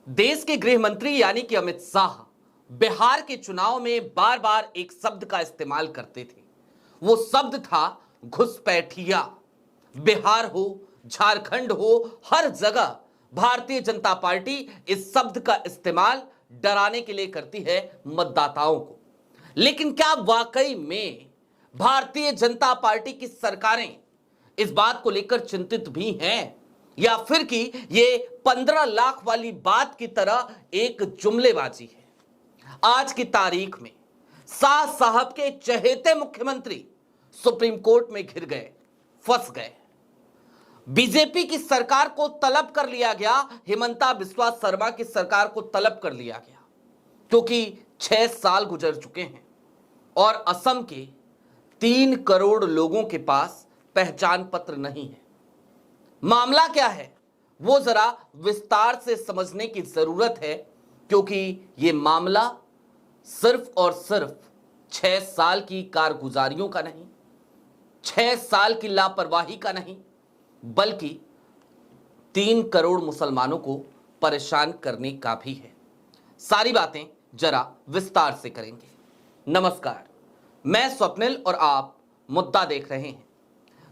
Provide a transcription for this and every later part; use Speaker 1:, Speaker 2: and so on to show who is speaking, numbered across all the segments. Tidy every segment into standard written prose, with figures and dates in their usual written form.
Speaker 1: देश के गृह मंत्री यानी कि अमित शाह बिहार के चुनाव में बार बार एक शब्द का इस्तेमाल करते थे। वो शब्द था घुसपैठिया। बिहार हो, झारखंड हो, हर जगह भारतीय जनता पार्टी इस शब्द का इस्तेमाल डराने के लिए करती है मतदाताओं को। लेकिन क्या वाकई में भारतीय जनता पार्टी की सरकारें इस बात को लेकर चिंतित भी हैं, या फिर कि ये 15 लाख वाली बात की तरह एक जुमलेबाजी है? आज की तारीख में शाह साहब के चहेते मुख्यमंत्री सुप्रीम कोर्ट में घिर गए, फंस गए। बीजेपी की सरकार को तलब कर लिया गया, हिमंता बिस्वा शर्मा की सरकार को तलब कर लिया गया, क्योंकि 6 साल गुजर चुके हैं और असम के 3 करोड़ लोगों के पास पहचान पत्र नहीं है। मामला क्या है वो जरा विस्तार से समझने की जरूरत है, क्योंकि यह मामला सिर्फ और सिर्फ 6 साल की कारगुजारियों का नहीं, 6 साल की लापरवाही का नहीं, बल्कि 3 करोड़ मुसलमानों को परेशान करने का भी है। सारी बातें जरा विस्तार से करेंगे। नमस्कार, मैं स्वप्निल और आप मुद्दा देख रहे हैं।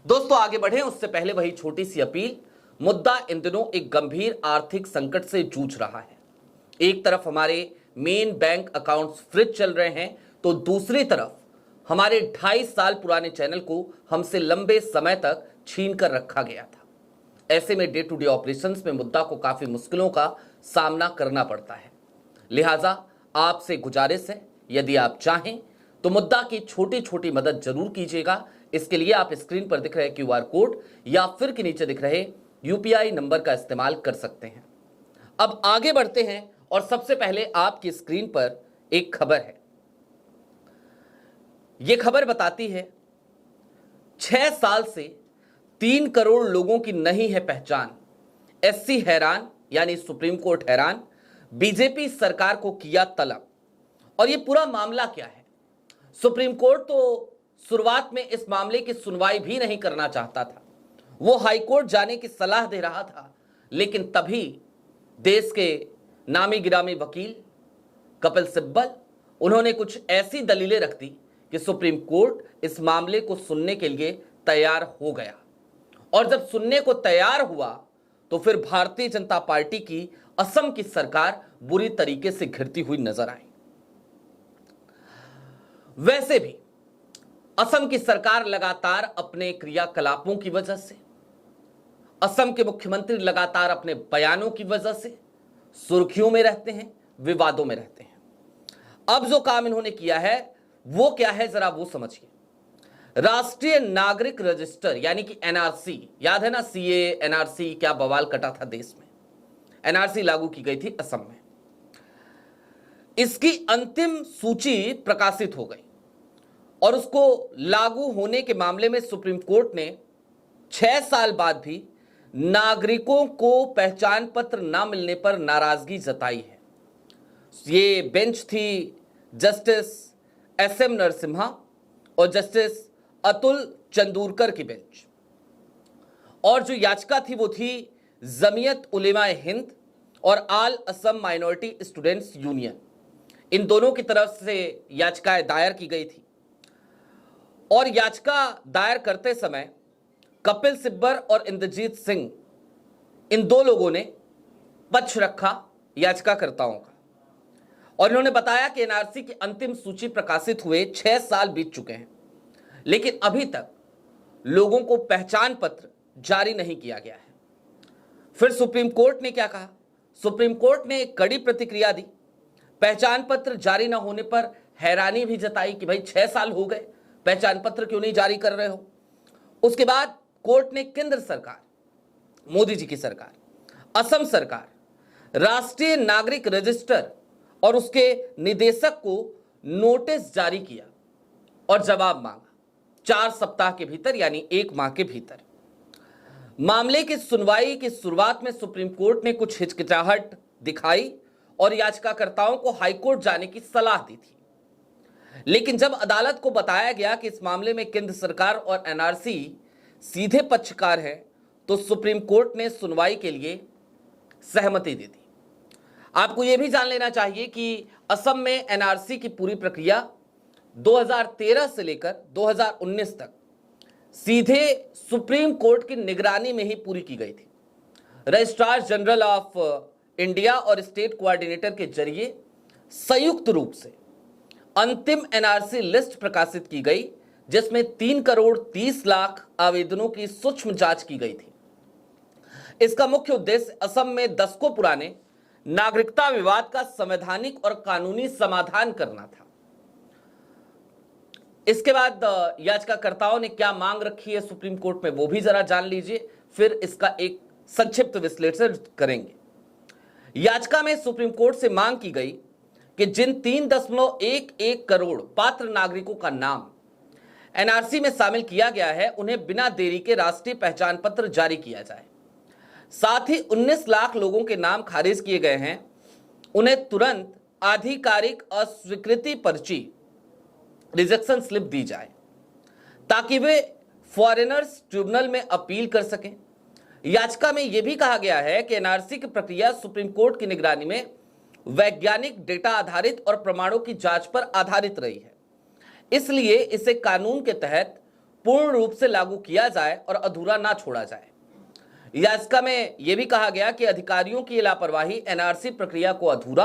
Speaker 1: दोस्तों, आगे बढ़े उससे पहले वही छोटी सी अपील। मुद्दा इन दिनों एक गंभीर आर्थिक संकट से जूझ रहा है। एक तरफ हमारे मेन बैंक अकाउंट्स फ्रीज चल रहे हैं, तो दूसरी तरफ हमारे 2.5 साल पुराने चैनल को हमसे लंबे समय तक छीन कर रखा गया था। ऐसे में डे टू डे ऑपरेशंस में मुद्दा को काफी मुश्किलों का सामना करना पड़ता है। लिहाजा आपसे गुजारिश है, यदि आप चाहें तो मुद्दा की छोटी छोटी मदद जरूर कीजिएगा। इसके लिए आप स्क्रीन पर दिख रहे QR कोड या फिर के नीचे दिख रहे UPI नंबर का इस्तेमाल कर सकते हैं। अब आगे बढ़ते हैं और सबसे पहले आपकी स्क्रीन पर एक खबर है। यह खबर बताती है 6 साल से 3 करोड़ लोगों की नहीं है पहचान। SC हैरान, यानी सुप्रीम कोर्ट हैरान, बीजेपी सरकार को किया तलब। और यह पूरा मामला क्या है? सुप्रीम कोर्ट तो शुरुआत में इस मामले की सुनवाई भी नहीं करना चाहता था। वो हाईकोर्ट जाने की सलाह दे रहा था, लेकिन तभी देश के नामी गिरामी वकील कपिल सिब्बल, उन्होंने कुछ ऐसी दलीलें रख दी कि सुप्रीम कोर्ट इस मामले को सुनने के लिए तैयार हो गया। और जब सुनने को तैयार हुआ तो फिर भारतीय जनता पार्टी की असम की सरकार बुरी तरीके से घिरती हुई नजर आई। वैसे भी असम की सरकार लगातार अपने क्रियाकलापों की वजह से, असम के मुख्यमंत्री लगातार अपने बयानों की वजह से सुर्खियों में रहते हैं, विवादों में रहते हैं। अब जो काम इन्होंने किया है वो क्या है, जरा वो समझिए। राष्ट्रीय नागरिक रजिस्टर यानी कि NRC, याद है ना, CA NRC क्या बवाल कटा था देश में। NRC लागू की गई थी असम में। इसकी अंतिम सूची प्रकाशित हो गई और उसको लागू होने के मामले में सुप्रीम कोर्ट ने 6 साल बाद भी नागरिकों को पहचान पत्र ना मिलने पर नाराजगी जताई है। ये बेंच थी जस्टिस SM नरसिम्हा और जस्टिस अतुल चंदूरकर की बेंच। और जो याचिका थी वो थी जमीयत उलेमाए हिंद और आल असम माइनॉरिटी स्टूडेंट्स यूनियन, इन दोनों की तरफ से याचिकाएं दायर की गई थी। और याचिका दायर करते समय कपिल सिब्बर और इंद्रजीत सिंह, इन 2 लोगों ने पक्ष रखा याचिकाकर्ताओं का। और इन्होंने बताया कि NRC की अंतिम सूची प्रकाशित हुए 6 साल बीत चुके हैं, लेकिन अभी तक लोगों को पहचान पत्र जारी नहीं किया गया है। फिर सुप्रीम कोर्ट ने क्या कहा? सुप्रीम कोर्ट ने एक कड़ी प्रतिक्रिया दी। पहचान पत्र जारी ना होने पर हैरानी भी जताई कि भाई 6 साल हो गए, पहचान पत्र क्यों नहीं जारी कर रहे हो। उसके बाद कोर्ट ने केंद्र सरकार, मोदी जी की सरकार, असम सरकार, राष्ट्रीय नागरिक रजिस्टर और उसके निदेशक को नोटिस जारी किया और जवाब मांगा 4 सप्ताह के भीतर, यानी 1 माह के भीतर। मामले की सुनवाई की शुरुआत में सुप्रीम कोर्ट ने कुछ हिचकिचाहट दिखाई और याचिकाकर्ताओं को हाईकोर्ट जाने की सलाह दी थी। लेकिन जब अदालत को बताया गया कि इस मामले में केंद्र सरकार और NRC सीधे पक्षकार है, तो सुप्रीम कोर्ट ने सुनवाई के लिए सहमति दे दी। आपको यह भी जान लेना चाहिए कि असम में एनआरसी की पूरी प्रक्रिया 2013 से लेकर 2019 तक सीधे सुप्रीम कोर्ट की निगरानी में ही पूरी की गई थी। रजिस्ट्रार जनरल ऑफ इंडिया और स्टेट कोऑर्डिनेटर के जरिए संयुक्त रूप से अंतिम एनआरसी लिस्ट प्रकाशित की गई, जिसमें 3 करोड़ 30 लाख आवेदनों की सूक्ष्म जांच की गई थी। इसका मुख्य उद्देश्य असम में दशकों पुराने नागरिकता विवाद का संवैधानिक और कानूनी समाधान करना था। इसके बाद याचिकाकर्ताओं ने क्या मांग रखी है सुप्रीम कोर्ट में, वो भी जरा जान लीजिए, फिर इसका एक संक्षिप्त विश्लेषण करेंगे। याचिका में सुप्रीम कोर्ट से मांग की गई कि जिन 3.11 करोड़ पात्र नागरिकों का नाम एनआरसी में शामिल किया गया है, उन्हें बिना देरी के राष्ट्रीय पहचान पत्र जारी किया जाए। साथ ही 19 लाख लोगों के नाम खारिज किए गए हैं, उन्हें तुरंत आधिकारिक अस्वीकृति पर्ची रिजेक्शन स्लिप दी जाए ताकि वे फॉरेनर्स ट्रिब्यूनल में अपील कर सकें। याचिका में यह भी कहा गया है कि एनआरसी की प्रक्रिया सुप्रीम कोर्ट की निगरानी में वैज्ञानिक डेटा आधारित और प्रमाणों की जांच पर आधारित रही है, इसलिए इसे कानून के तहत पूर्ण रूप से लागू किया जाए और अधूरा ना छोड़ा जाए। याचिका में यह भी कहा गया कि अधिकारियों की लापरवाही एनआरसी प्रक्रिया को अधूरा,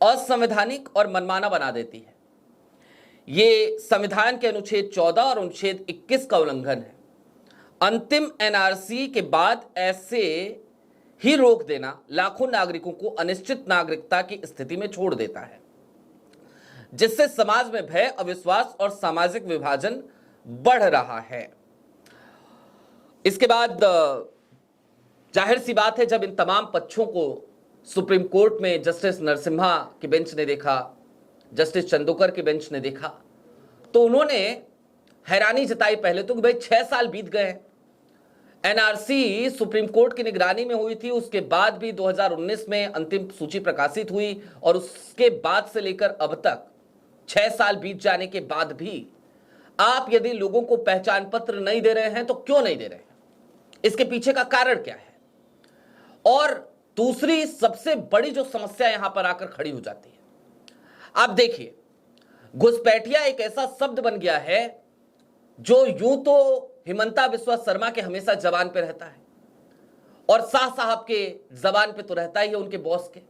Speaker 1: असंवैधानिक और मनमाना बना देती है। ये संविधान के अनुच्छेद 14 और अनुच्छेद 21 का उल्लंघन है। अंतिम एनआरसी के बाद ऐसे ही रोक देना लाखों नागरिकों को अनिश्चित नागरिकता की स्थिति में छोड़ देता है, जिससे समाज में भय, अविश्वास और सामाजिक विभाजन बढ़ रहा है। इसके बाद जाहिर सी बात है, जब इन तमाम पक्षों को सुप्रीम कोर्ट में जस्टिस नरसिम्हा की बेंच ने देखा, जस्टिस चंदोकर की बेंच ने देखा, तो उन्होंने हैरानी जताई पहले तो कि भाई 6 साल बीत गए हैं। एनआरसी सुप्रीम कोर्ट की निगरानी में हुई थी, उसके बाद भी 2019 में अंतिम सूची प्रकाशित हुई और उसके बाद से लेकर अब तक 6 साल बीत जाने के बाद भी आप यदि लोगों को पहचान पत्र नहीं दे रहे हैं तो क्यों नहीं दे रहे हैं? इसके पीछे का कारण क्या है? और दूसरी सबसे बड़ी जो समस्या यहां पर आकर खड़ी हो जाती है, आप देखिए, घुसपैठिया एक ऐसा शब्द बन गया है जो यूं तो हिमंता बिस्वा शर्मा के हमेशा जबान पे रहता है और शाह साहब के जबान पे तो रहता ही है, उनके बॉस के।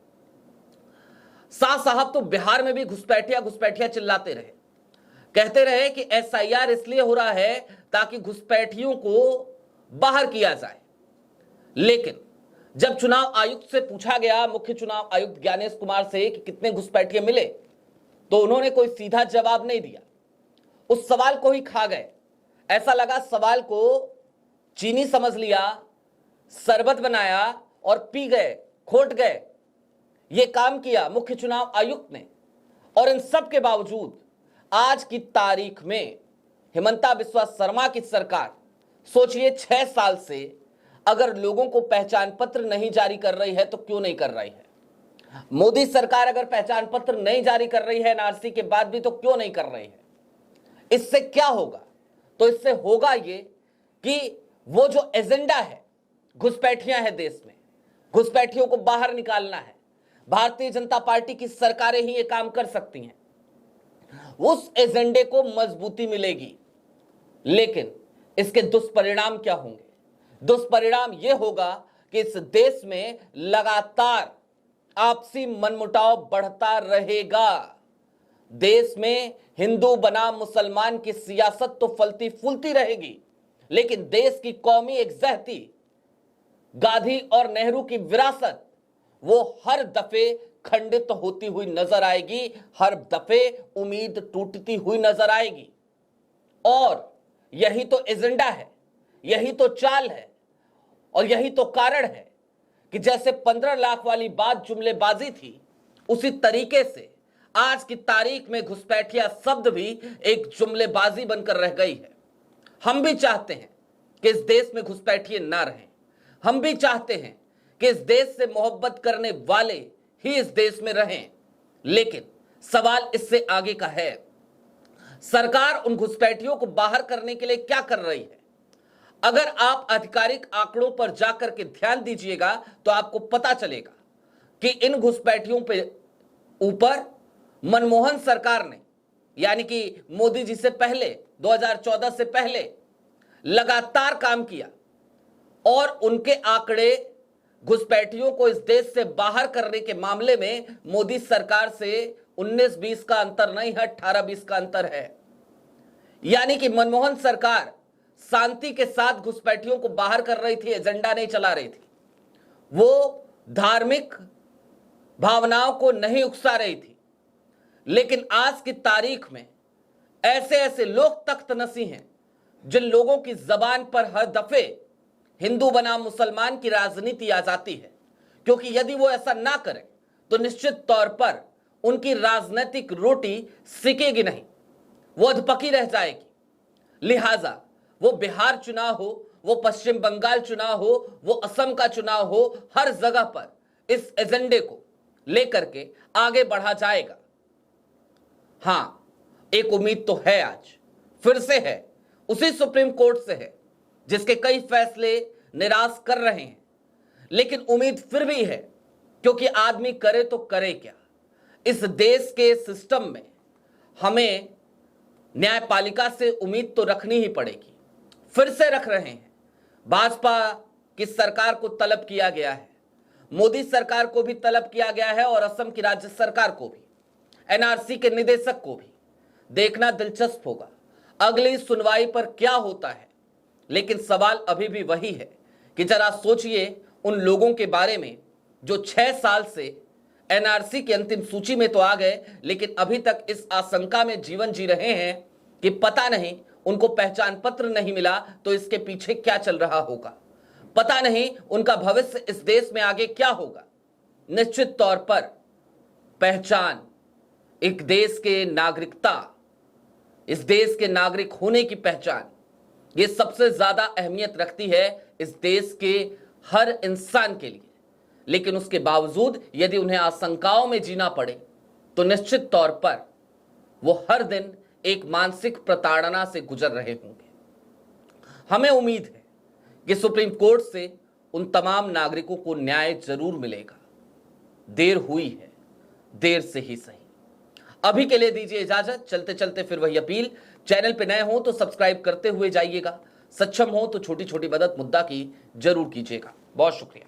Speaker 1: शाह साहब तो बिहार में भी घुसपैठिया घुसपैठिया चिल्लाते रहे, कहते रहे कि एसआईआर इसलिए हो रहा है ताकि घुसपैठियों को बाहर किया जाए। लेकिन जब चुनाव आयुक्त से पूछा गया, मुख्य चुनाव आयुक्त ज्ञानेश कुमार से, कि कितने घुसपैठिए मिले, तो उन्होंने कोई सीधा जवाब नहीं दिया, उस सवाल को ही खा गए। ऐसा लगा सवाल को चीनी समझ लिया, शरबत बनाया और पी गए, खोट गए। यह काम किया मुख्य चुनाव आयुक्त ने। और इन सब के बावजूद आज की तारीख में हिमंता बिस्वा शर्मा की सरकार, सोचिए 6 साल से अगर लोगों को पहचान पत्र नहीं जारी कर रही है तो क्यों नहीं कर रही है? मोदी सरकार अगर पहचान पत्र नहीं जारी कर रही है एनआरसी के बाद भी तो क्यों नहीं कर रही है? इससे क्या होगा? तो इससे होगा ये कि वो जो एजेंडा है, घुसपैठियां है देश में, घुसपैठियों को बाहर निकालना है, भारतीय जनता पार्टी की सरकारें ही ये काम कर सकती हैं, उस एजेंडे को मजबूती मिलेगी। लेकिन इसके दुष्परिणाम क्या होंगे? दुष्परिणाम यह होगा कि इस देश में लगातार आपसी मनमुटाव बढ़ता रहेगा। देश में हिंदू बनाम मुसलमान की सियासत तो फलती फूलती रहेगी, लेकिन देश की कौमी एकजहती, गांधी और नेहरू की विरासत, वो हर दफे खंडित होती हुई नजर आएगी, हर दफे उम्मीद टूटती हुई नजर आएगी। और यही तो एजेंडा है, यही तो चाल है और यही तो कारण है कि जैसे 15 लाख वाली बात जुमलेबाजी थी, उसी तरीके से आज की तारीख में घुसपैठिया शब्द भी एक जुमलेबाजी बनकर रह गई है। हम भी चाहते हैं कि इस देश में घुसपैठिए ना रहें, हम भी चाहते हैं कि इस देश से मोहब्बत करने वाले ही इस देश में रहें। लेकिन सवाल इससे आगे का है, सरकार उन घुसपैठियों को बाहर करने के लिए क्या कर रही है? अगर आप आधिकारिक आंकड़ों पर जाकर के ध्यान दीजिएगा तो आपको पता चलेगा कि इन घुसपैठियों पे ऊपर मनमोहन सरकार ने, यानी कि मोदी जी से पहले 2014 से पहले लगातार काम किया और उनके आंकड़े घुसपैठियों को इस देश से बाहर करने के मामले में मोदी सरकार से 19-20 का अंतर नहीं है, 18-20 का अंतर है। यानी कि मनमोहन सरकार शांति के साथ घुसपैठियों को बाहर कर रही थी, एजेंडा नहीं चला रही थी। वो धार्मिक भावनाओं को नहीं उकसा रही थी। लेकिन आज की तारीख में ऐसे ऐसे लोग तख्त नसी हैं जिन लोगों की जबान पर हर दफे हिंदू बनाम मुसलमान की राजनीति आ जाती है, क्योंकि यदि वो ऐसा ना करें तो निश्चित तौर पर उनकी राजनीतिक रोटी सिकेगी नहीं, वो अधपकी रह जाएगी। लिहाजा वो बिहार चुनाव हो, वो पश्चिम बंगाल चुनाव हो, वो असम का चुनाव हो, हर जगह पर इस एजेंडे को लेकर के आगे बढ़ा जाएगा। हां, एक उम्मीद तो है, आज फिर से है, उसी सुप्रीम कोर्ट से है जिसके कई फैसले निराश कर रहे हैं, लेकिन उम्मीद फिर भी है, क्योंकि आदमी करे तो करे क्या। इस देश के सिस्टम में हमें न्यायपालिका से उम्मीद तो रखनी ही पड़ेगी। फिर से रख रहे हैं। भाजपा की सरकार को तलब किया गया है, मोदी सरकार को भी तलब किया गया है और असम की राज्य सरकार को भी, एनआरसी के निदेशक को भी। देखना दिलचस्प होगा अगली सुनवाई पर क्या होता है। लेकिन सवाल अभी भी वही है कि जरा सोचिए उन लोगों के बारे में जो 6 साल से एनआरसी की अंतिम सूची में तो आ गए, लेकिन अभी तक इस आशंका में जीवन जी रहे हैं कि पता नहीं उनको पहचान पत्र नहीं मिला तो इसके पीछे क्या चल रहा होगा, पता नहीं उनका भविष्य इस देश में आगे क्या होगा। निश्चित तौर पर पहचान, एक देश के नागरिकता, इस देश के नागरिक होने की पहचान, ये सबसे ज्यादा अहमियत रखती है इस देश के हर इंसान के लिए। लेकिन उसके बावजूद यदि उन्हें आशंकाओं में जीना पड़े तो निश्चित तौर पर वो हर दिन एक मानसिक प्रताड़ना से गुजर रहे होंगे। हमें उम्मीद है कि सुप्रीम कोर्ट से उन तमाम नागरिकों को न्याय जरूर मिलेगा। देर हुई है, देर से ही सही। अभी के लिए दीजिए इजाजत। चलते चलते फिर वही अपील, चैनल पे नए हो तो सब्सक्राइब करते हुए जाइएगा, सक्षम हो तो छोटी छोटी मदद मुद्दा की जरूर कीजिएगा। बहुत शुक्रिया।